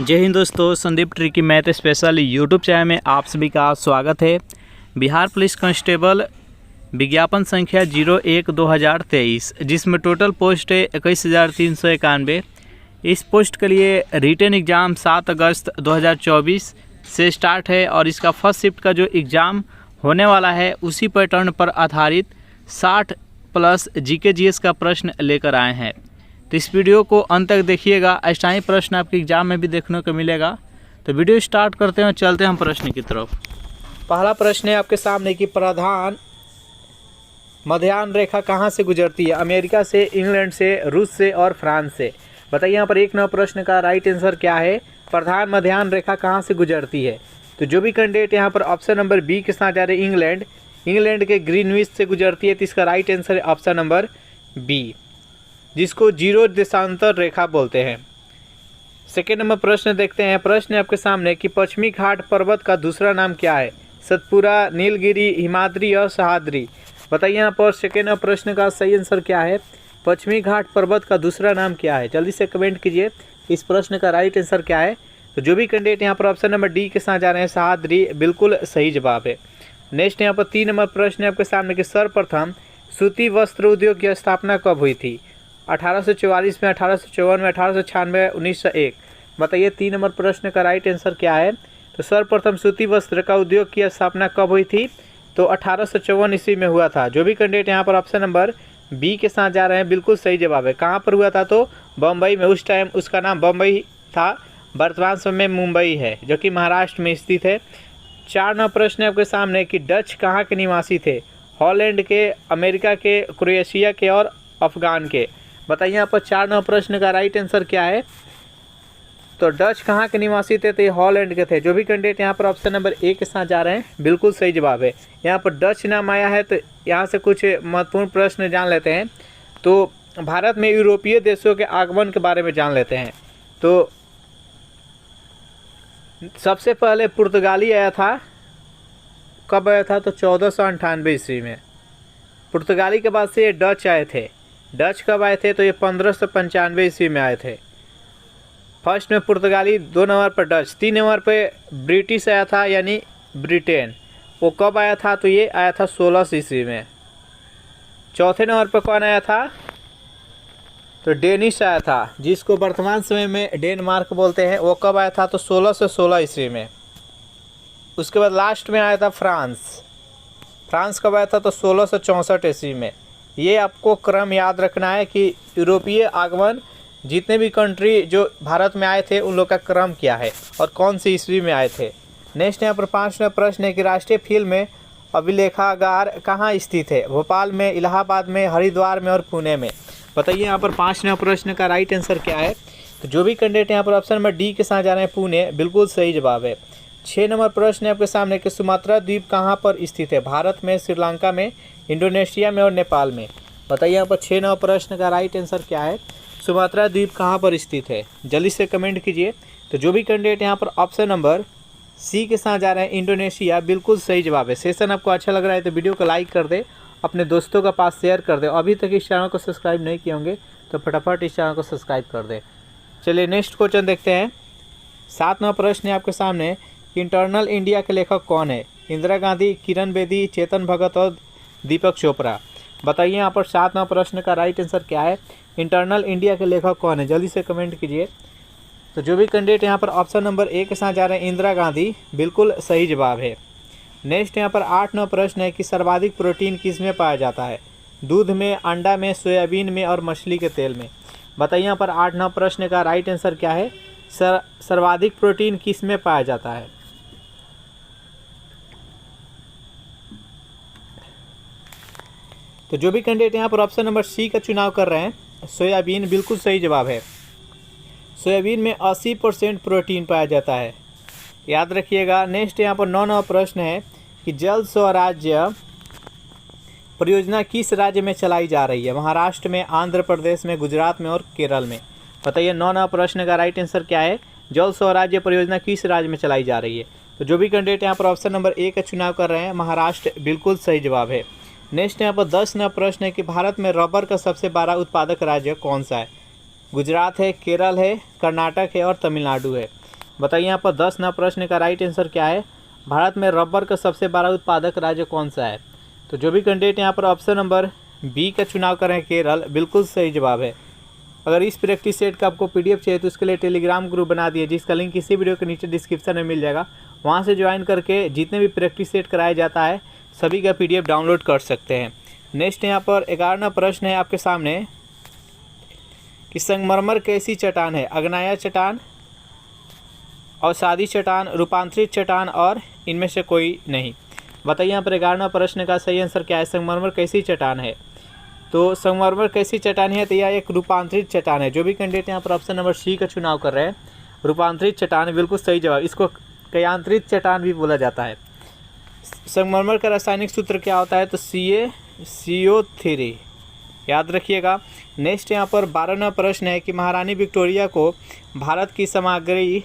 जय हिंद दोस्तों, Sandeep tricky math special YouTube channel में आप सभी का स्वागत है। बिहार पुलिस कांस्टेबल विज्ञापन संख्या 01/2023 जिसमें टोटल पोस्ट है 21,391। इस पोस्ट के लिए रिटन एग्ज़ाम 7 अगस्त 2024 से स्टार्ट है और इसका फर्स्ट शिफ्ट का जो एग्ज़ाम होने वाला है उसी पैटर्न पर आधारित 60 प्लस जीके जीएस का प्रश्न लेकर आए हैं। तो इस वीडियो को अंत तक देखिएगा, ऐसा ही प्रश्न आपके एग्जाम में भी देखने को मिलेगा। तो वीडियो स्टार्ट करते हैं, चलते हैं हम प्रश्न की तरफ। पहला प्रश्न है आपके सामने कि प्रधान मध्याह्न रेखा कहाँ से गुजरती है? अमेरिका से, इंग्लैंड से, रूस से और फ्रांस से। बताइए यहाँ पर 1 नंबर प्रश्न का राइट आंसर क्या है? प्रधान मध्याह्न रेखा कहाँ से गुजरती है? तो जो भी कैंडिडेट यहाँ पर ऑप्शन नंबर बी के साथ जा रहे हैं इंग्लैंड के ग्रीनविच से गुजरती है, तो इसका राइट आंसर है ऑप्शन नंबर बी, जिसको जीरो देशांतर रेखा बोलते हैं। सेकेंड नंबर प्रश्न देखते हैं। प्रश्न है आपके सामने कि पश्चिमी घाट पर्वत का दूसरा नाम क्या है? सतपुरा, नीलगिरी, हिमाद्री और सह्याद्री। बताइए यहाँ पर सेकेंड नंबर प्रश्न का सही आंसर क्या है? पश्चिमी घाट पर्वत का दूसरा नाम क्या है? जल्दी से कमेंट कीजिए इस प्रश्न का राइट आंसर क्या है। तो जो भी कैंडिडेट यहाँ पर ऑप्शन नंबर डी के साथ जा रहे हैं सह्याद्री, बिल्कुल सही जवाब है। नेक्स्ट यहाँ पर 3 नंबर प्रश्न है आपके सामने कि सर्वप्रथम सूती वस्त्र उद्योग की स्थापना कब हुई थी? 1844 में, 1854 में, 1896, 1901। बताइए 3 नंबर प्रश्न का राइट आंसर क्या है? तो सर्वप्रथम सूती वस्त्र का उद्योग की स्थापना कब हुई थी? तो 1854 ईस्वी में हुआ था। जो भी कैंडिडेट यहाँ पर ऑप्शन नंबर बी के साथ जा रहे हैं, बिल्कुल सही जवाब है। कहाँ पर हुआ था? तो बम्बई में। उस टाइम उसका नाम बम्बई था, वर्तमान समय में मुंबई है, जो कि महाराष्ट्र में स्थित है। 4 नंबर प्रश्न है आपके सामने कि डच कहाँ के निवासी थे? हॉलैंड के, अमेरिका के, क्रोएशिया के और अफगान के। बताइए यहाँ पर 4 नंबर प्रश्न का राइट आंसर क्या है? तो डच कहाँ के निवासी थे? तो ये हॉलैंड के थे। जो भी कैंडिडेट यहाँ पर ऑप्शन नंबर ए के साथ जा रहे हैं, बिल्कुल सही जवाब है। यहाँ पर डच नाम आया है, तो यहाँ से कुछ महत्वपूर्ण प्रश्न जान लेते हैं। तो भारत में यूरोपीय देशों के आगमन के बारे में जान लेते हैं। तो सबसे पहले पुर्तगाली आया था। कब आया था? तो 1498 ईस्वी में। पुर्तगाली के बाद से ये डच आए थे। डच कब आए थे? तो ये 1595 ईस्वी में आए थे। फर्स्ट में पुर्तगाली, 2 नंबर पर डच, 3 नंबर पे ब्रिटिश आया था यानी ब्रिटेन। वो कब आया था? तो ये आया था 1600 ईस्वी में। चौथे नंबर पर कौन आया था? तो डेनिश आया था, जिसको वर्तमान समय में डेनमार्क बोलते हैं। वो कब आया था? तो 1616 ईस्वी में। उसके बाद लास्ट में आया था फ्रांस। फ्रांस कब आया था? तो 1664 ईस्वी में। ये आपको क्रम याद रखना है कि यूरोपीय आगमन जितने भी कंट्री जो भारत में आए थे उन लोग का क्रम क्या है और कौन सी ईस्वी में आए थे। नेक्स्ट यहाँ पर 5वां प्रश्न है कि राष्ट्रीय फिल्म अभिलेखागार कहाँ स्थित है? भोपाल में, इलाहाबाद में, हरिद्वार में और पुणे में। बताइए यहाँ पर 5वां प्रश्न का राइट आंसर क्या है? तो जो भी कैंडिडेट यहाँ पर ऑप्शन नंबर डी के साथ जा रहे हैं, पुणे, बिल्कुल सही जवाब है। 6 नंबर प्रश्न है आपके सामने कि सुमात्रा द्वीप कहाँ पर स्थित है? भारत में, श्रीलंका में, इंडोनेशिया में और नेपाल में। बताइए यहाँ पर 6 नंबर प्रश्न का राइट आंसर क्या है? सुमात्रा द्वीप कहाँ पर स्थित है? जल्दी से कमेंट कीजिए। तो जो भी कैंडिडेट यहाँ पर ऑप्शन नंबर सी के साथ जा रहे हैं, इंडोनेशिया, बिल्कुल सही जवाब है। सेशन आपको अच्छा लग रहा है तो वीडियो को लाइक कर दे, अपने दोस्तों का पास शेयर कर दे। अभी तक इस चैनल को सब्सक्राइब नहीं किए होंगे तो फटाफट इस चैनल को सब्सक्राइब कर दे। चलिए नेक्स्ट क्वेश्चन देखते हैं। 7 नंबर प्रश्न है आपके सामने, इंटरनल इंडिया के लेखक कौन है? इंदिरा गांधी, किरण बेदी, चेतन भगत और दीपक चोपड़ा। बताइए यहाँ पर 7 नंबर प्रश्न का राइट आंसर क्या है? इंटरनल इंडिया के लेखक कौन है? जल्दी से कमेंट कीजिए। तो जो भी कैंडिडेट यहाँ पर ऑप्शन नंबर ए के साथ जा रहे हैं, इंदिरा गांधी, बिल्कुल सही जवाब है। नेक्स्ट यहाँ पर 8 नंबर प्रश्न है कि सर्वाधिक प्रोटीन किस में पाया जाता है? दूध में, अंडा में, सोयाबीन में और मछली के तेल में। बताइए यहाँ पर 8 नंबर प्रश्न का राइट आंसर क्या है? सर्वाधिक प्रोटीन किस में पाया जाता है? तो जो भी कैंडिडेट यहाँ पर ऑप्शन नंबर सी का चुनाव कर रहे हैं, सोयाबीन, बिल्कुल सही जवाब है। सोयाबीन में 80% प्रोटीन पाया जाता है, याद रखिएगा। नेक्स्ट यहाँ पर 9 नंबर प्रश्न है कि जल स्वराज्य परियोजना किस राज्य में चलाई जा रही है? महाराष्ट्र में, आंध्र प्रदेश में, गुजरात में और केरल में। बताइए 9 नंबर प्रश्न का राइट आंसर क्या है? जल स्वराज्य परियोजना किस राज्य में चलाई जा रही है? तो जो भी कैंडिडेट यहाँ पर ऑप्शन नंबर ए का चुनाव कर रहे हैं, महाराष्ट्र, बिल्कुल सही जवाब है। नेक्स्ट यहाँ पर 10 नंबर प्रश्न है कि भारत में रबर का सबसे बड़ा उत्पादक राज्य कौन सा है? गुजरात है, केरल है, कर्नाटक है और तमिलनाडु है। बताइए यहाँ पर 10 नंबर प्रश्न का राइट आंसर क्या है। भारत में रबर का सबसे बड़ा उत्पादक राज्य कौन सा है। तो जो भी कैंडिडेट यहाँ पर ऑप्शन नंबर बी का चुनाव कर रहे हैं केरल, बिल्कुल सही जवाब है। अगर इस प्रैक्टिस सेट का आपको पीडीएफ चाहिए तो उसके लिए टेलीग्राम ग्रुप बना दिए, जिसका लिंक इसी वीडियो के नीचे डिस्क्रिप्शन में मिल जाएगा। वहाँ से ज्वाइन करके जितने भी प्रैक्टिस सेट कराया जाता है सभी का पीडीएफ डाउनलोड कर सकते हैं। नेक्स्ट यहाँ पर 11वां प्रश्न है आपके सामने कि संगमरमर कैसी चट्टान है। अग्नाया चट्टान, अवसादी चट्टान, रूपांतरित चट्टान और इनमें से कोई नहीं। बताइए यहाँ पर 11वां प्रश्न का सही आंसर क्या है। संगमरमर कैसी चट्टान है। तो संगमरमर कैसी चट्टान है, तो यह एक रूपांतरित चट्टान है। जो भी कैंडिडेट यहाँ पर ऑप्शन नंबर सी का चुनाव कर रहे हैं, रूपांतरित चट्टान बिल्कुल सही जवाब। इसको कयांतरित चट्टान भी बोला जाता है। संगमरमर का रासायनिक सूत्र क्या होता है, तो CaCO3, याद रखिएगा। नेक्स्ट यहाँ पर 12वां प्रश्न है कि महारानी विक्टोरिया को भारत की सामग्री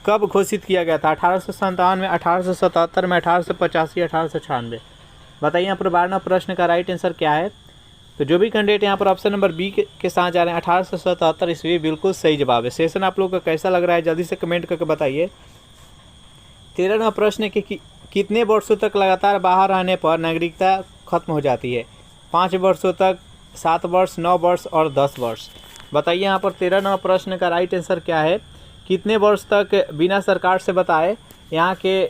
कब घोषित किया गया था। 1857 में, 1877 में, 1885, 1896। बताइए यहाँ पर 12वां प्रश्न का राइट आंसर क्या है। तो जो भी कैंडिडेट यहाँ पर ऑप्शन नंबर बी के साथ जा रहे हैं 1877 ईस्वी, बिल्कुल सही जवाब है। सेशन आप लोगों को कैसा लग रहा है जल्दी से कमेंट करके बताइए। 13वां प्रश्न है कि कितने वर्षों तक लगातार बाहर रहने पर नागरिकता खत्म हो जाती है। 5 वर्षों तक, 7 वर्ष, 9 वर्ष और 10 वर्ष। बताइए यहाँ पर 13वां प्रश्न का राइट आंसर क्या है। कितने वर्ष तक बिना सरकार से बताए, यहाँ के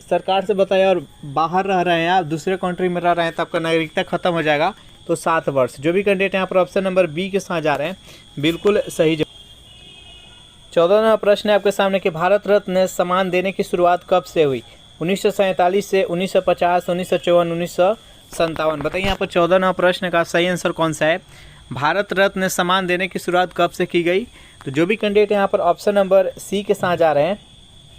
सरकार से बताए और बाहर रह रहे हैं, आप दूसरे कंट्री में रह रहे हैं, तो आपका नागरिकता खत्म हो जाएगा। तो 7 वर्ष। जो भी कैंडिडेट यहाँ पर ऑप्शन नंबर बी के साथ जा रहे हैं, बिल्कुल सही जवाब। 14वां प्रश्न है आपके सामने कि भारत रत्न सम्मान देने की शुरुआत कब से हुई। 1947 से, 1950, 1954, 1957। बताइए यहाँ पर 14वां प्रश्न का सही आंसर कौन सा है। भारत रत्न सम्मान देने की शुरुआत कब से की गई। तो जो भी कैंडिडेट यहाँ पर ऑप्शन नंबर सी के साथ जा रहे हैं,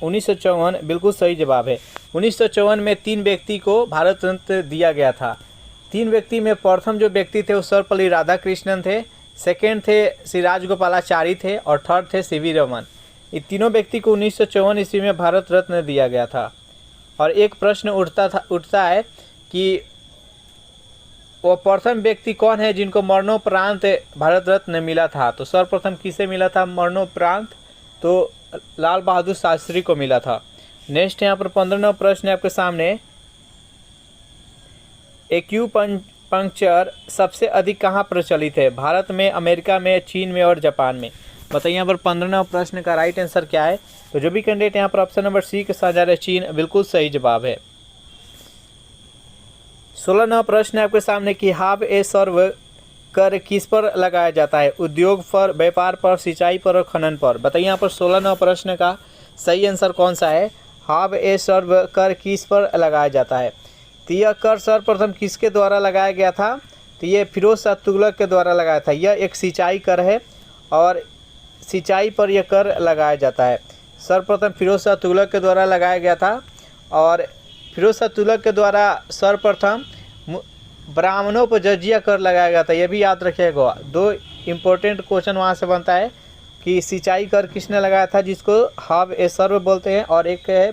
1954, बिल्कुल सही जवाब है। 1954 में 3 व्यक्ति को भारत रत्न दिया गया था। 3 व्यक्ति में प्रथम जो व्यक्ति थे वो सर्वपल्ली राधाकृष्णन थे, सेकेंड थे श्री राजगोपालाचारी थे और थर्ड थे सीवी रमन। ये तीनों व्यक्ति को 1954 ईस्वी में भारत रत्न दिया गया था। और एक प्रश्न उठता है कि वो प्रथम व्यक्ति कौन है जिनको मरणोपरांत भारत रत्न मिला था। तो सर्वप्रथम किसे मिला था मरणोपरांत, तो लाल बहादुर शास्त्री को मिला था। नेक्स्ट यहाँ पर 15वां प्रश्न है आपके सामने। एक्यूपंक्चर सबसे अधिक कहाँ प्रचलित है। भारत में, अमेरिका में, चीन में और जापान में। बताइए यहाँ पर 15वां प्रश्न का राइट आंसर क्या है। तो जो भी कैंडिडेट यहाँ पर ऑप्शन नंबर सी के साथ जा रहे हैं, चीन, बिल्कुल सही जवाब है। 16वां प्रश्न है आपके सामने कि हाव ए सर्व कर किस पर लगाया जाता है। उद्योग पर, व्यापार पर, सिंचाई पर और खनन पर। बताइए यहाँ पर 16वां प्रश्न का सही आंसर कौन सा है। हाव ए सर्व कर किस पर लगाया जाता है। तो यह कर सर्वप्रथम किसके द्वारा लगाया गया था। तो ये फिरोज शाह तुगलक के द्वारा लगाया था। यह एक सिंचाई कर है और सिंचाई पर यह कर लगाया जाता है। सर्वप्रथम फिरोज शाह तुगलक के द्वारा लगाया गया था और फिरोज शाह तुगलक के द्वारा सर्वप्रथम ब्राह्मणों पर जजिया कर लगाया गया था। यह भी याद रखिएगा। 2 इम्पोर्टेंट क्वेश्चन वहाँ से बनता है कि सिंचाई कर किसने लगाया था, जिसको हाव ए सर्व बोलते हैं, और एक है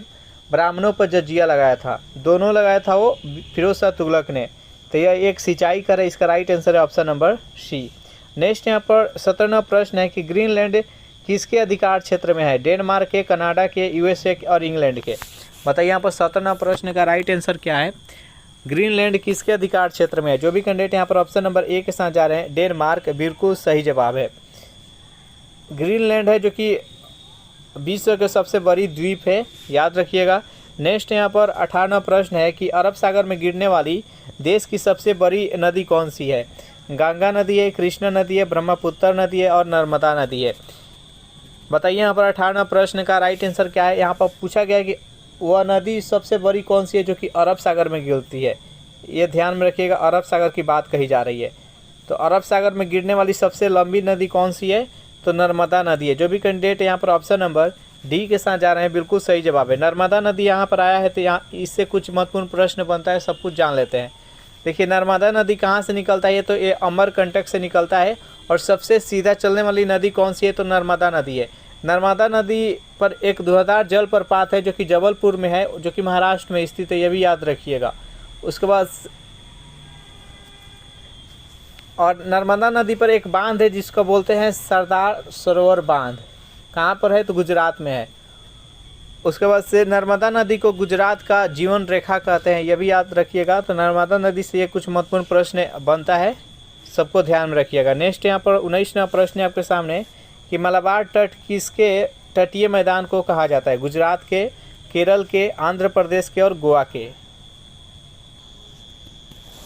ब्राह्मणों पर जजिया लगाया था। दोनों लगाया था वो फिरोज शाह तुगलक ने। तो यह एक सिंचाई कर है। इसका राइट आंसर है ऑप्शन नंबर सी। नेक्स्ट यहाँ पर 17वां प्रश्न है कि ग्रीनलैंड किसके अधिकार क्षेत्र में है। डेनमार्क के, कनाडा के, यूएसए के और इंग्लैंड के। बताइए यहाँ पर 17वां प्रश्न का राइट आंसर क्या है। ग्रीनलैंड किसके अधिकार क्षेत्र में है। जो भी कैंडिडेट यहाँ पर ऑप्शन नंबर ए के साथ जा रहे हैं, डेनमार्क, बिल्कुल सही जवाब है। ग्रीनलैंड है जो कि विश्व के सबसे बड़ी द्वीप है, याद रखिएगा। नेक्स्ट यहाँ पर 18वां प्रश्न है कि अरब सागर में गिरने वाली देश की सबसे बड़ी नदी कौन सी है। गंगा नदी है, कृष्णा नदी है, ब्रह्मपुत्र नदी है और नर्मदा नदी है। बताइए यहाँ पर 18वां प्रश्न का राइट आंसर क्या है। यहाँ पर पूछा गया है कि वह नदी सबसे बड़ी कौन सी है जो कि अरब सागर में गिरती है। ये ध्यान में रखिएगा, अरब सागर की बात कही जा रही है। तो अरब सागर में गिरने वाली सबसे लंबी नदी कौन सी है, तो नर्मदा नदी है। जो भी कैंडिडेट यहाँ पर ऑप्शन नंबर डी के साथ जा रहे हैं, बिल्कुल सही जवाब है। नर्मदा नदी यहाँ पर आया है तो यहाँ इससे कुछ महत्वपूर्ण प्रश्न बनता है, सब कुछ जान लेते हैं। देखिए नर्मदा नदी कहाँ से निकलता है, तो ये अमरकंटक से निकलता है। और सबसे सीधा चलने वाली नदी कौन सी है, तो नर्मदा नदी है। नर्मदा नदी पर एक धुआंधार जल प्रपात है जो कि जबलपुर में है, जो कि महाराष्ट्र में स्थित है, ये भी याद रखिएगा। उसके बाद और नर्मदा नदी पर एक बांध है जिसको बोलते हैं सरदार सरोवर बांध। कहाँ पर है? तो गुजरात में है। उसके बाद से नर्मदा नदी को गुजरात का जीवन रेखा कहते हैं, यह भी याद रखिएगा। तो नर्मदा नदी से ये कुछ महत्वपूर्ण प्रश्न बनता है, सबको ध्यान में रखिएगा। नेक्स्ट यहाँ पर 19वां प्रश्न है आपके सामने कि मलाबार तट किसके तटीय मैदान को कहा जाता है? गुजरात के, केरल के, आंध्र प्रदेश के और गोवा के।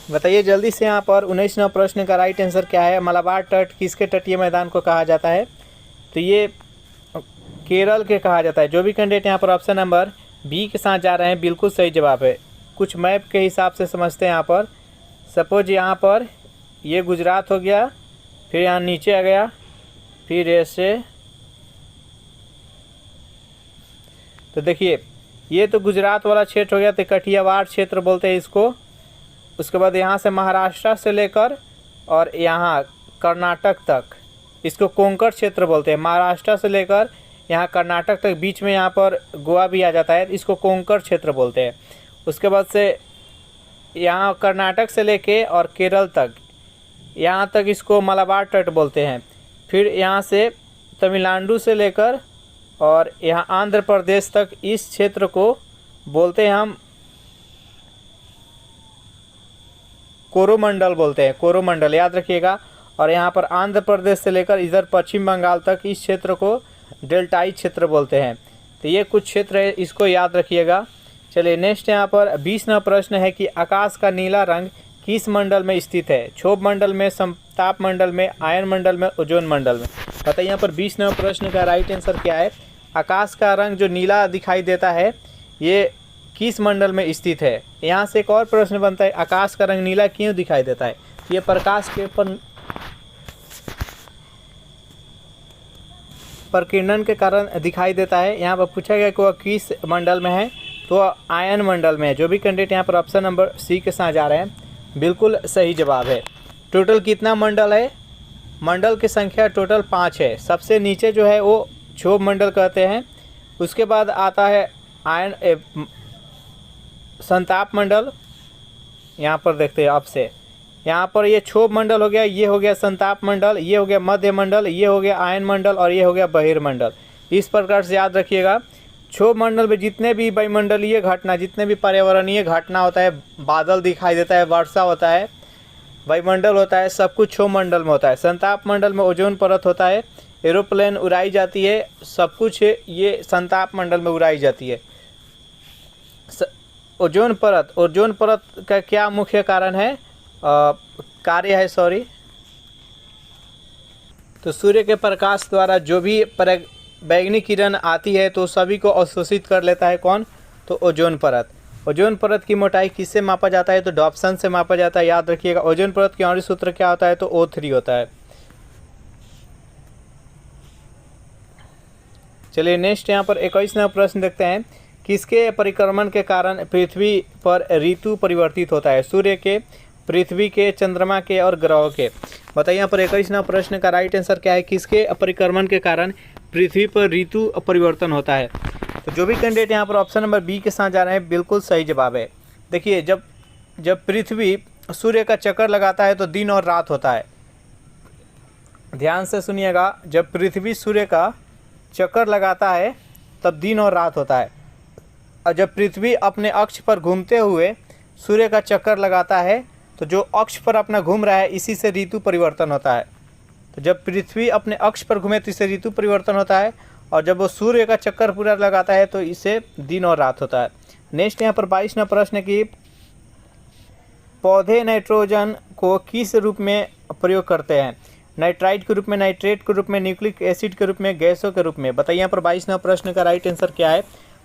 बताइए जल्दी से। यहाँ पर 19वां प्रश्न का राइट आंसर क्या है? मलाबार तट किसके तटीय मैदान को कहा जाता है? तो ये केरल के कहा जाता है। जो भी कैंडिडेट यहाँ पर ऑप्शन नंबर बी के साथ जा रहे हैं, बिल्कुल सही जवाब है। कुछ मैप के हिसाब से समझते हैं। यहाँ पर सपोज यहाँ पर ये गुजरात हो गया, फिर यहाँ नीचे आ गया, फिर ऐसे, तो देखिए ये तो गुजरात वाला क्षेत्र हो गया, तो कठियावाड़ क्षेत्र बोलते हैं इसको। उसके बाद यहाँ से महाराष्ट्र से लेकर और यहाँ कर्नाटक तक इसको कोंकण क्षेत्र बोलते हैं। महाराष्ट्र से लेकर यहाँ कर्नाटक तक, बीच में यहाँ पर गोवा भी आ जाता है, इसको कोंकण क्षेत्र बोलते हैं। उसके बाद से यहाँ कर्नाटक से लेके और केरल तक, यहाँ तक इसको मलाबार तट बोलते हैं। फिर यहाँ से तमिलनाडु से लेकर और यहाँ आंध्र प्रदेश तक इस क्षेत्र को बोलते हैं हम कोरोमंडल बोलते हैं, कोरोमंडल याद रखिएगा। और यहाँ पर आंध्र प्रदेश से लेकर इधर पश्चिम बंगाल तक इस क्षेत्र को डेल्टाई क्षेत्र बोलते हैं। तो ये कुछ क्षेत्र है, इसको याद रखिएगा। चलिए नेक्स्ट यहाँ पर 20वां प्रश्न है कि आकाश का नीला रंग किस मंडल में स्थित है? क्षोभ मंडल में, समताप मंडल में, आयन मंडल में, ओजोन मंडल में। बताइए यहाँ पर 20वां प्रश्न का राइट आंसर क्या है? आकाश का रंग जो नीला दिखाई देता है ये किस मंडल में स्थित है? यहाँ से एक और प्रश्न बनता है, आकाश का रंग नीला क्यों दिखाई देता है? ये प्रकाश के प्रकीर्णन के कारण दिखाई देता है। यहाँ पर पूछा गया कि वह किस मंडल में है? तो आयन मंडल में है। जो भी कैंडिडेट यहाँ पर ऑप्शन नंबर सी के साथ जा रहे हैं, बिल्कुल सही जवाब है। टोटल कितना मंडल है? मंडल की संख्या टोटल 5 है। सबसे नीचे जो है वो क्षोभ मंडल कहते हैं। उसके बाद आता है आयन संताप मंडल। यहाँ पर देखते हैं आपसे, यहाँ पर ये क्षोभ मंडल हो गया, ये हो गया संताप मंडल, ये हो गया मध्य मंडल, ये हो गया आयन मंडल और ये हो गया बहिर्मंडल। इस प्रकार से याद रखिएगा। क्षोभ मंडल में जितने भी वायुमंडलीय घटना, जितने भी पर्यावरणीय घटना होता है, बादल दिखाई देता है, वर्षा होता है, वायुमंडल होता है, सब कुछ क्षोभ मंडल में होता है। संताप मंडल में ओजोन परत होता है, एरोप्लेन उड़ाई जाती है, सब कुछ ये संताप मंडल में उड़ाई जाती है। ओजोन परत का क्या मुख्य कारण है, कार्य है, सॉरी। तो सूर्य के प्रकाश द्वारा जो भी बैगनी किरण आती है तो सभी को अवशोषित कर लेता है। कौन? तो ओजोन परत। ओजोन परत की मोटाई किससे मापा जाता है? तो डॉप्सन से मापा जाता है, याद रखिएगा। ओजोन परत के आणविक सूत्र क्या होता है? तो O3 होता है। चलिए नेक्स्ट यहाँ पर 21वां प्रश्न देखते हैं। किसके परिक्रमण के कारण पृथ्वी पर ऋतु परिवर्तित होता है? सूर्य के, पृथ्वी के, चंद्रमा के और ग्रहों के। बताइए यहाँ पर 21वां प्रश्न का राइट आंसर क्या है? किसके परिक्रमण के कारण पृथ्वी पर ऋतु परिवर्तन होता है? तो जो भी कैंडिडेट यहाँ पर ऑप्शन नंबर बी के साथ जा रहे हैं, बिल्कुल सही जवाब है। देखिए जब पृथ्वी सूर्य का चक्कर लगाता है तो दिन और रात होता है। ध्यान से सुनिएगा, जब पृथ्वी सूर्य का चक्कर लगाता है तब दिन और रात होता है। और जब पृथ्वी अपने अक्ष पर घूमते हुए सूर्य का चक्कर लगाता है तो जो अक्ष पर अपना घूम रहा है, इसी से ऋतु परिवर्तन होता है। तो जब पृथ्वी अपने अक्ष पर घूमे तो इससे ऋतु परिवर्तन होता है, और जब वो सूर्य का चक्कर पूरा लगाता है तो इससे दिन और रात होता है। नेक्स्ट यहाँ पर 22वां प्रश्न की, पौधे नाइट्रोजन को किस रूप में प्रयोग करते हैं? नाइट्राइट के रूप में, नाइट्रेट के रूप में, न्यूक्लिक एसिड के रूप में, गैसों के रूप में। बताइए यहाँ पर 22वां प्रश्न का राइट आंसर क्या है?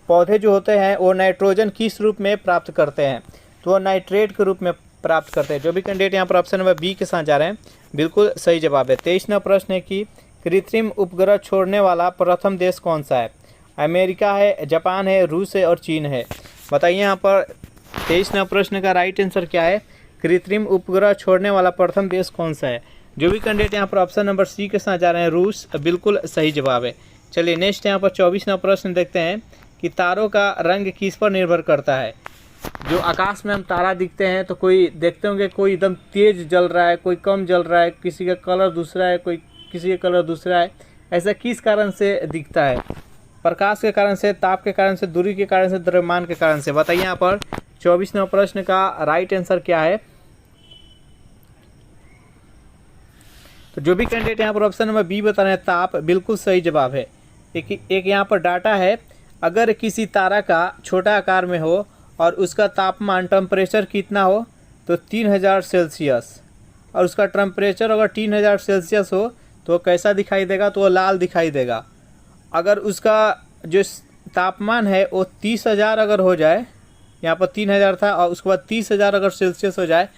पौधे जो होते हैं वो नाइट्रोजन किस रूप में प्राप्त करते हैं? तो वो नाइट्रेट के रूप में प्राप्त करते हैं। जो भी कैंडिडेट यहाँ पर ऑप्शन नंबर बी के साथ जा रहे हैं, बिल्कुल सही जवाब है। 23वां प्रश्न है कि कृत्रिम उपग्रह छोड़ने वाला प्रथम देश कौन सा है? अमेरिका है, जापान है, रूस है और चीन है। बताइए यहाँ पर 23वां प्रश्न का राइट आंसर क्या है? कृत्रिम उपग्रह छोड़ने वाला प्रथम देश कौन सा है? जो भी कैंडिडेट यहाँ पर ऑप्शन नंबर सी के साथ जा रहे हैं, रूस, बिल्कुल सही जवाब है। चलिए नेक्स्ट यहाँ पर 24वां प्रश्न देखते हैं कि तारों का रंग किस पर निर्भर करता है? जो आकाश में हम तारा दिखते हैं तो कोई देखते होंगे कोई एकदम तेज जल रहा है, कोई कम जल रहा है, किसी का कलर दूसरा है, कोई किसी का कलर दूसरा है। ऐसा किस कारण से दिखता है? प्रकाश के कारण से, ताप के कारण से, दूरी के कारण से, द्रव्यमान के कारण से। बताइए यहाँ पर 24वें प्रश्न का राइट आंसर क्या है? तो जो भी कैंडिडेट यहाँ पर ऑप्शन नंबर बी बता रहे हैं ताप, बिल्कुल सही जवाब है। एक यहाँ पर डाटा है, अगर किसी तारा का छोटा आकार में हो और उसका तापमान टेम्परेचर कितना हो तो 3000 सेल्सियस, और उसका टेम्परेचर अगर 3000 सेल्सियस हो तो कैसा दिखाई देगा? तो वो लाल दिखाई देगा। अगर उसका जो तापमान है वो 30,000 अगर हो जाए, यहाँ पर 3000 था और उसके बाद 30,000 अगर सेल्सियस हो जाए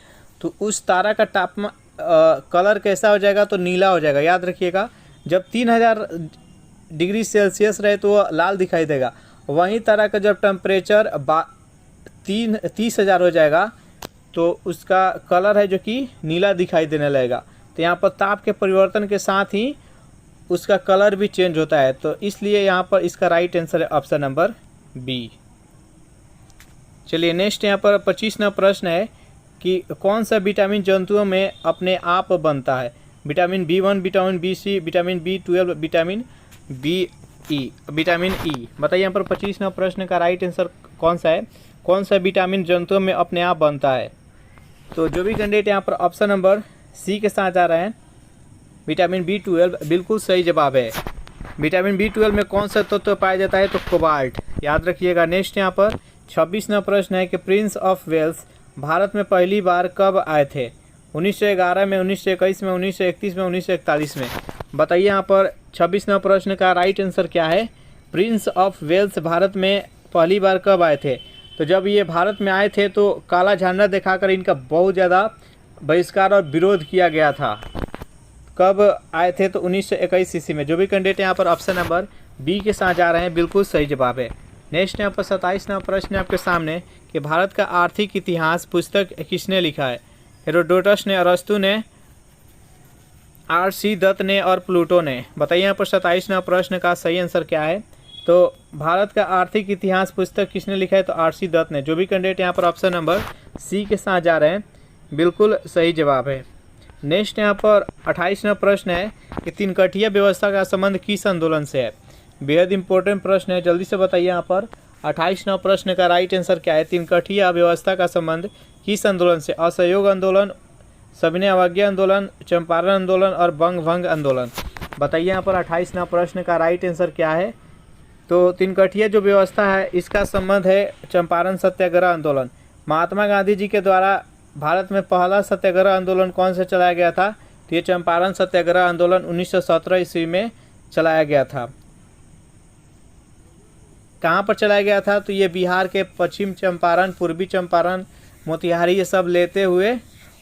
तो उस तारा का तापमान कलर कैसा हो जाएगा? तो नीला हो जाएगा। याद रखिएगा, जब 3000 डिग्री सेल्सियस रहे तो वो लाल दिखाई देगा। वहीं तारा का जब टेम्परेचर 30,000 हो जाएगा तो उसका कलर है जो कि नीला दिखाई देने लगेगा। तो यहाँ पर ताप के परिवर्तन के साथ ही उसका कलर भी चेंज होता है। तो इसलिए यहाँ पर इसका राइट आंसर है ऑप्शन नंबर बी। चलिए नेक्स्ट यहाँ पर 25वां प्रश्न है कि कौन सा विटामिन जंतुओं में अपने आप बनता है? Vitamin B1, vitamin BC, vitamin B12, vitamin vitamin E. बताइए यहाँ पर 25वां प्रश्न का राइट आंसर कौन सा है? कौन सा विटामिन जंतुओं में अपने आप बनता है? तो जो भी कैंडिडेट यहाँ पर ऑप्शन नंबर सी के साथ आ रहे हैं, विटामिन B12, बिल्कुल सही जवाब है। विटामिन B12 में कौन सा तत्व पाया जाता है? तो कोबाल्ट। याद रखिएगा। नेक्स्ट यहाँ पर 26वां प्रश्न है कि प्रिंस ऑफ वेल्स भारत में पहली बार कब आए थे? 1911 में, 1921 में, 1931 में, 1941 में। बताइए यहाँ पर 26वां प्रश्न का राइट आंसर क्या है? प्रिंस ऑफ वेल्स भारत में पहली बार कब आए थे? तो जब ये भारत में आए थे तो काला झंडा दिखाकर इनका बहुत ज़्यादा बहिष्कार और विरोध किया गया था। कब आए थे? तो 1921 ईस्वी में। जो भी कैंडिडेट यहाँ पर ऑप्शन नंबर बी के साथ जा रहे हैं, बिल्कुल सही जवाब है। नेक्स्ट यहाँ पर 27वां प्रश्न आपके सामने कि भारत का आर्थिक इतिहास पुस्तक किसने लिखा है? हेरोडोटस ने, अरस्तु ने, R.C. दत्त ने और प्लूटो ने। बताइए यहाँ पर 27वां प्रश्न का सही आंसर क्या है? तो भारत का आर्थिक इतिहास पुस्तक किसने लिखा है? तो R.C. दत्त ने। जो भी कैंडिडेट यहाँ पर ऑप्शन नंबर सी के साथ जा रहे हैं, बिल्कुल सही जवाब है। नेक्स्ट यहाँ पर 28वां प्रश्न है कि तीनकठिया व्यवस्था का संबंध किस आंदोलन से है? बेहद इंपॉर्टेंट प्रश्न है, जल्दी से बताइए यहाँ पर 28वां प्रश्न का राइट आंसर क्या है? तीनकठिया व्यवस्था का संबंध किस आंदोलन से? असहयोग आंदोलन, सविनय अवज्ञा आंदोलन, चंपारण आंदोलन और बंग भंग आंदोलन। बताइए यहाँ पर 28वां प्रश्न का राइट आंसर क्या है? तो तीनकठिया जो व्यवस्था है इसका संबंध है चंपारण सत्याग्रह आंदोलन। महात्मा गांधी जी के द्वारा भारत में पहला सत्याग्रह आंदोलन कौन से चलाया गया था? तो ये चंपारण सत्याग्रह आंदोलन 1917 ईस्वी में चलाया गया था। कहाँ पर चलाया गया था? तो ये बिहार के पश्चिम चंपारण, पूर्वी चंपारण, मोतिहारी ये सब लेते हुए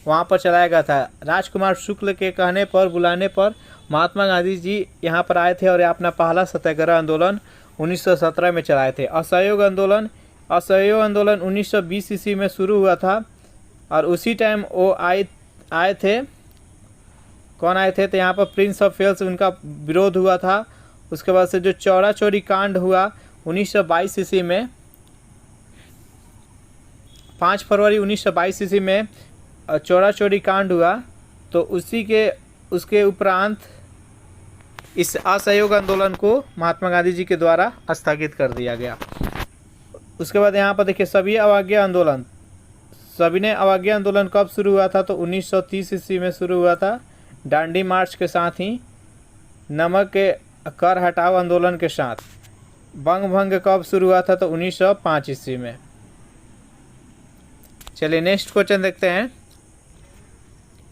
वहाँ पर चलाया गया था। राजकुमार शुक्ल के कहने पर, बुलाने पर महात्मा गांधी जी यहाँ पर आए थे और अपना पहला सत्याग्रह आंदोलन 1917 में चलाए थे। असहयोग आंदोलन 1920 ईस्वी में शुरू हुआ था और उसी टाइम वो आए थे। कौन आए थे? तो यहाँ पर प्रिंस ऑफ वेल्स, उनका विरोध हुआ था। उसके बाद से जो चौरा चौरी कांड हुआ 1922 ईस्वी में, 5 फरवरी 1922 ईस्वी में चौरा चौरी कांड हुआ, तो उसके उपरांत इस असहयोग आंदोलन को महात्मा गांधी जी के द्वारा स्थगित कर दिया गया। उसके बाद यहाँ पर देखिए सविनय अवज्ञा आंदोलन। सविनय अवज्ञा आंदोलन कब शुरू हुआ था? तो 1930 ईस्वी में शुरू हुआ था, डांडी मार्च के साथ ही नमक के कर हटाओ आंदोलन के साथ। बंग भंग कब शुरू हुआ था? तो 1905 ईस्वी में। चलिए नेक्स्ट क्वेश्चन देखते हैं।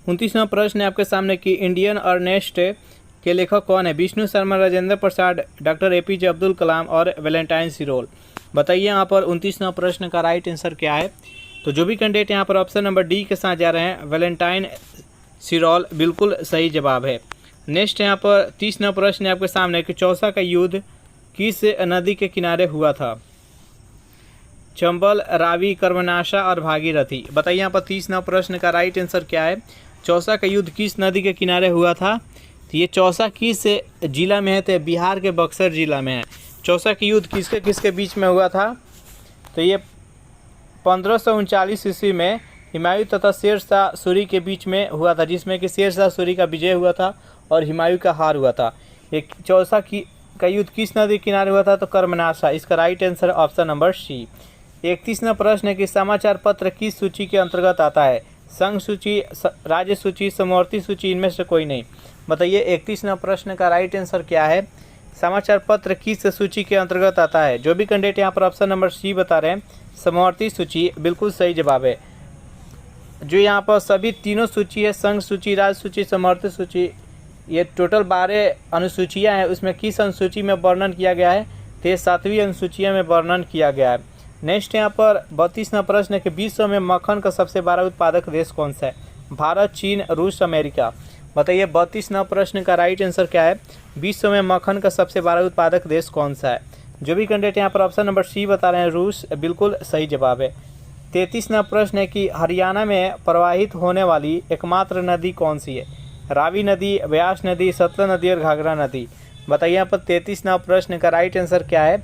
29वां प्रश्न है आपके सामने कि इंडियन अर्नेस्ट के लेखक कौन है? विष्णु शर्मा, राजेंद्र प्रसाद, डॉक्टर APJ अब्दुल कलाम और वैलेंटाइन सिरोल। बताइए यहाँ पर 29वां प्रश्न का राइट आंसर क्या है? तो जो भी कैंडिडेट यहाँ पर ऑप्शन नंबर डी के साथ जा रहे हैं, वैलेंटाइन सिरोल, बिल्कुल सही जवाब है। नेक्स्ट यहाँ पर 30वां प्रश्न है आपके सामने कि चौसा का युद्ध किस नदी के किनारे हुआ था? चंबल, रावी, कर्मनाशा और भागीरथी। बताइए यहाँ पर 30वां प्रश्न का राइट आंसर क्या है? चौसा का युद्ध किस नदी के किनारे हुआ था? तो ये चौसा किस जिला में है? तो बिहार के बक्सर जिला में है। चौसा का युद्ध किसके किसके बीच में हुआ था? तो ये 1539 ईस्वी में हुमायूं तथा शेर शाह सूरी के बीच में हुआ था, जिसमें कि शेर शाह सूरी का विजय हुआ था और हुमायूं का हार हुआ था। एक चौसा का युद्ध किस नदी किनारे हुआ था? तो कर्मनाशा। इसका right answer option number C. 31वां प्रश्न है कि समाचार पत्र किस सूची के अंतर्गत आता है? संघ सूची, राज्य सूची, समवर्ती सूची, इनमें से कोई नहीं। बताइए 31वां प्रश्न का राइट आंसर क्या है? समाचार पत्र किस सूची के अंतर्गत आता है? जो भी कैंडिडेट यहाँ पर ऑप्शन नंबर सी बता रहे हैं, समवर्ती सूची, बिल्कुल सही जवाब है। जो यहाँ पर सभी तीनों सूची है, संघ सूची, राज्य सूची, समवर्ती सूची, ये टोटल 12 अनुसूचियाँ हैं। उसमें किस अनुसूची में वर्णन किया गया है? तो ये 7वीं अनुसूचिया में वर्णन किया गया है। नेक्स्ट यहाँ पर 32वां प्रश्न है कि विश्व में मक्खन का सबसे बड़ा उत्पादक देश कौन सा है? भारत, चीन, रूस, अमेरिका। बताइए 32वां प्रश्न का राइट आंसर क्या है? विश्व में मक्खन का सबसे बड़ा उत्पादक देश कौन सा है? जो भी कैंडिडेट यहाँ पर ऑप्शन नंबर सी बता रहे हैं, रूस, बिल्कुल सही जवाब है। 33वां प्रश्न है कि हरियाणा में प्रवाहित होने वाली एकमात्र नदी कौन सी है? रावी नदी, व्यास नदी, सतलज नदी और घाघरा नदी। बताइए यहाँ पर 33वां प्रश्न का राइट आंसर क्या है?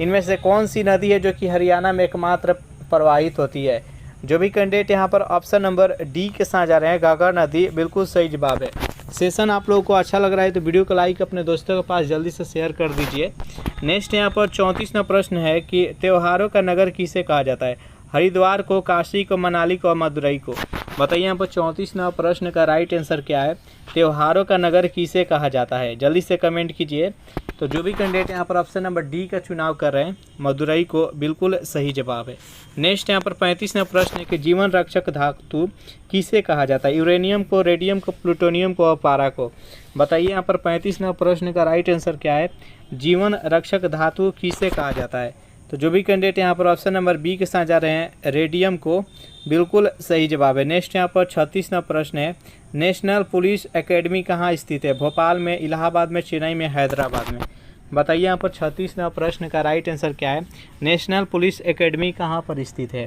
इनमें से कौन सी नदी है जो कि हरियाणा में एकमात्र प्रवाहित होती है? जो भी कैंडिडेट यहाँ पर ऑप्शन नंबर डी के साथ जा रहे हैं, घाघरा नदी, बिल्कुल सही जवाब है। सेशन आप लोगों को अच्छा लग रहा है तो वीडियो को लाइक अपने दोस्तों के पास जल्दी से शेयर कर दीजिए। नेक्स्ट यहाँ पर 34वां प्रश्न है कि त्योहारों का नगर किसे कहा जाता है? हरिद्वार को, काशी को, मनाली को और मदुरई को। बताइए यहाँ पर 34वां प्रश्न का राइट आंसर क्या है? त्योहारों का नगर किसे कहा जाता है? जल्दी से कमेंट कीजिए। तो जो भी कैंडिडेट यहाँ पर ऑप्शन नंबर डी का चुनाव कर रहे हैं, मदुरई को, बिल्कुल सही जवाब है। नेक्स्ट यहाँ पर 35वां प्रश्न है कि जीवन रक्षक धातु किसे कहा जाता है? यूरेनियम को, रेडियम को, प्लूटोनियम को और पारा को। बताइए यहाँ पर 35वां प्रश्न का राइट आंसर क्या है? जीवन रक्षक धातु किसे कहा जाता है? तो जो भी कैंडिडेट यहाँ पर ऑप्शन नंबर बी के साथ जा रहे हैं, रेडियम को, बिल्कुल सही जवाब है। नेक्स्ट यहाँ पर 36वां प्रश्न है, नेशनल पुलिस एकेडमी कहाँ स्थित है? भोपाल में, इलाहाबाद में, चेन्नई में, हैदराबाद में। बताइए यहाँ पर 36वां प्रश्न का राइट आंसर क्या है? नेशनल पुलिस एकेडमी कहाँ पर स्थित है?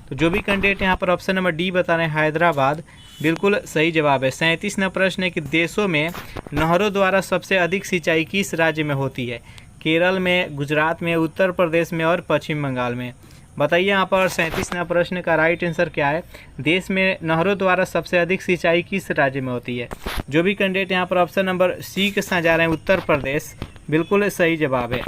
तो जो भी कैंडिडेट यहाँ पर ऑप्शन नंबर डी बता रहे हैं, हैदराबाद, बिल्कुल सही जवाब है। 37वां प्रश्न है कि देशों में नहरों द्वारा सबसे अधिक सिंचाई किस राज्य में होती है? केरल में, गुजरात में, उत्तर प्रदेश में और पश्चिम बंगाल में। बताइए यहाँ पर 37वां प्रश्न का राइट आंसर क्या है? देश में नहरों द्वारा सबसे अधिक सिंचाई किस राज्य में होती है? जो भी कैंडिडेट यहाँ पर ऑप्शन नंबर सी के साथ जा रहे हैं, उत्तर प्रदेश, बिल्कुल सही जवाब है।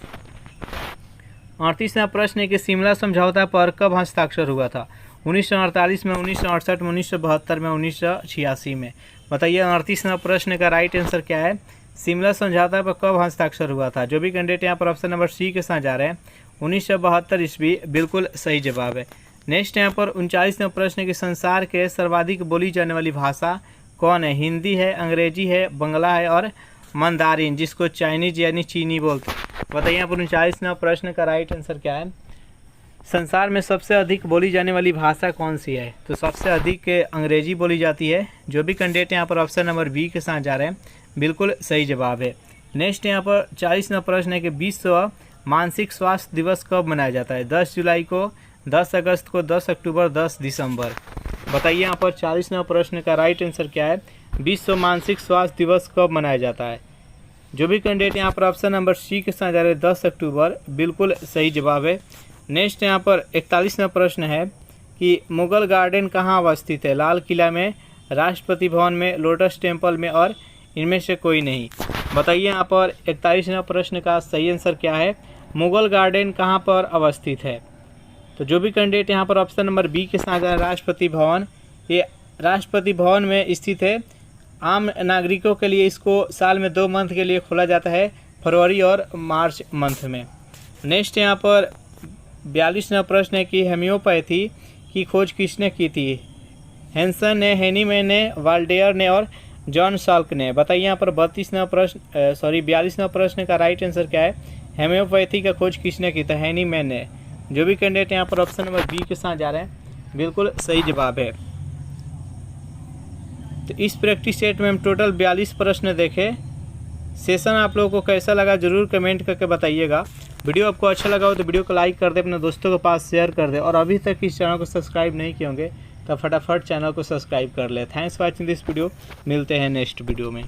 38वां प्रश्न है कि शिमला समझौता पर कब हस्ताक्षर हुआ था? 1948 में, 1968 में, 1972 में, 1986 में। बताइए 38वां प्रश्न का राइट आंसर क्या है? शिमला समझौता पर कब हस्ताक्षर हुआ था? जो भी कैंडिडेट यहाँ पर ऑप्शन नंबर सी के साथ जा रहे हैं, 1972 ईस्वी, बिल्कुल सही जवाब है। नेक्स्ट यहाँ पर 39वां प्रश्न है कि संसार के सर्वाधिक बोली जाने वाली भाषा कौन है? हिंदी है, अंग्रेजी है, बंगला है और मंदारिन, जिसको चाइनीज यानी चीनी बोलते हैं। बताइए यहाँ पर 39वां प्रश्न का राइट आंसर क्या है? संसार में सबसे अधिक बोली जाने वाली भाषा कौन सी है? तो सबसे अधिक अंग्रेजी बोली जाती है। जो भी कैंडिडेट यहाँ पर ऑप्शन नंबर बी के साथ जा रहे हैं, बिल्कुल सही जवाब है। नेक्स्ट यहाँ पर 40वां प्रश्न है कि विश्व मानसिक स्वास्थ्य दिवस कब मनाया जाता है? 10 जुलाई को, 10 अगस्त को, 10 अक्टूबर, 10 दिसंबर। बताइए यहाँ पर 40वां प्रश्न का राइट आंसर क्या है? विश्व मानसिक स्वास्थ्य दिवस कब मनाया जाता है? जो भी कैंडिडेट यहाँ पर ऑप्शन नंबर सी के साथ जा रहे हैं, 10 अक्टूबर, बिल्कुल सही जवाब है। नेक्स्ट यहाँ पर 41वां प्रश्न है कि मुगल गार्डन कहाँ अवस्थित है? लाल किला में, राष्ट्रपति भवन में, लोटस टेम्पल में और इनमें से कोई नहीं। बताइए यहाँ पर 41वां प्रश्न का सही आंसर क्या है? मुगल गार्डन कहाँ पर अवस्थित है? तो जो भी कैंडिडेट यहाँ पर ऑप्शन नंबर बी के साथ राष्ट्रपति भवन, ये राष्ट्रपति भवन में स्थित है। आम नागरिकों के लिए इसको साल में 2 मंथ के लिए खोला जाता है, फरवरी और मार्च मंथ में। नेक्स्ट यहाँ पर 42वां प्रश्न है कि होम्योपैथी की खोज किसने की थी? हेंसन ने, हेनीमैन ने, वाल्डेयर ने और जॉन साल्क ने। बताइए यहाँ पर 42वां प्रश्न का राइट आंसर क्या है? होम्योपैथी का खोज किसने की था? हेनीमैन ने। जो भी कैंडिडेट यहाँ पर ऑप्शन नंबर बी के साथ जा रहे हैं, बिल्कुल सही जवाब है। तो इस प्रैक्टिस सेट में हम टोटल 42 प्रश्न देखे। सेशन आप लोगों को कैसा लगा जरूर कमेंट करके बताइएगा। वीडियो आपको अच्छा लगा हो तो वीडियो को लाइक कर दे, अपने दोस्तों के पास शेयर कर दे और अभी तक इस चैनल को सब्सक्राइब नहीं किए होंगे तो फटाफट चैनल को सब्सक्राइब कर ले। Thanks for watching this video. मिलते हैं नेक्स्ट वीडियो में।